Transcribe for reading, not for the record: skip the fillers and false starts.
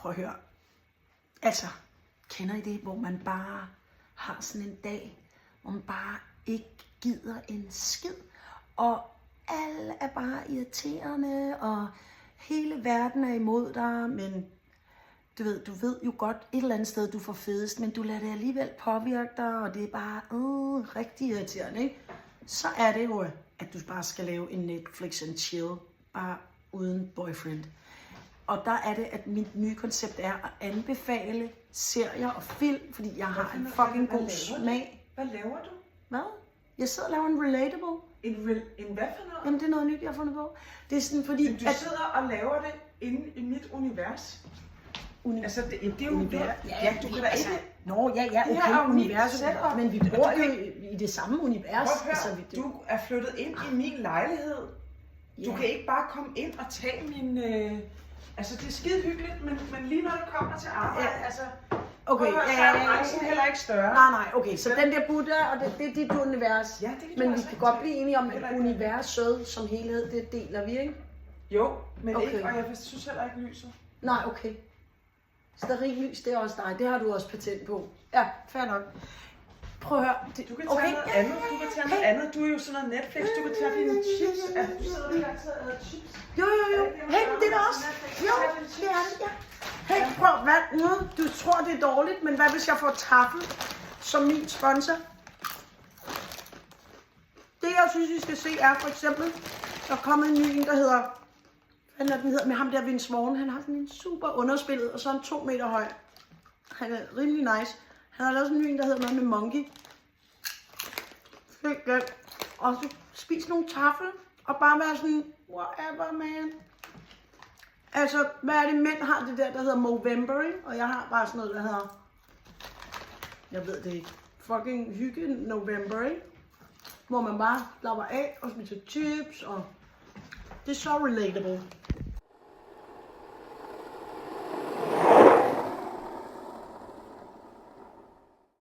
Prøv at høre. Altså, kender I det, hvor man bare har sådan en dag, hvor man bare ikke gider en skid, og alle er bare irriterende, og hele verden er imod dig, men du ved jo godt et eller andet sted, du får fedest, men du lader det alligevel påvirke dig, og det er bare rigtig irriterende, ikke? Så er det jo, at du bare skal lave en Netflix and chill, bare uden boyfriend. Og der er det, at mit nye koncept er at anbefale serier og film, fordi jeg har en fucking god smag. Hvad laver du? Hvad? Jeg sidder og laver en relatable. En hvad for noget? Jamen, det er noget nyt, jeg har fundet på. Det er sådan, fordi... Du sidder og laver det inde i mit univers. Altså, det er jo... Ja, du kan da ikke... Nå, ja, Det her er okay, jo mit universet. setup. Men vi bor jo i det samme univers. Prøv at høre, Altså, du er flyttet ind i min lejlighed. Du kan ikke bare komme ind og tage min... Altså, det er skide hyggeligt, men lige når det kommer til arbejde, altså... Okay, så er branchen heller ikke større. Nej, okay, så den der Buddha, og det er dit univers. Ja, det kan du men vi også kan rigtig godt blive enige om, at universet som helhed, det deler vi, ikke? Jo, men Okay. ikke, og jeg synes heller ikke lyset. Nej, okay. Stearinlys, det er også dig. Det har du også patent på. Ja, fair nok. Prøv at høre. Du kan tage noget andet, du kan tage noget andet. Du er jo sådan noget Netflix, du kan tage dine chips. Altså, du sidder der altid og æder chips. Jo. Hey, det er der også. Jo, det er det, ja. Hey, prøv, hvad nu? Du tror, det er dårligt, men hvad hvis jeg får taffel som min sponsor? Det, jeg synes, vi skal se, er for eksempel, der er kommet en ny en, der hedder... Hvad er den hedder? Med ham der, Vince Vaughn. Han har sådan en super underspillet, og så er han 2 meter høj. Han er rimelig nice. Han har lavet sådan en ny en, der hedder noget med Monkey. Fik den. Og så spise nogle taffel, og bare være sådan, whatever, man. Altså, hvad er det, mænd har det der hedder Movember, ikke? Og jeg har bare sådan noget, der hedder... Jeg ved det ikke. Fucking hygge November, ikke? Hvor man bare slapper af og spiser chips, og... Det er så relatable.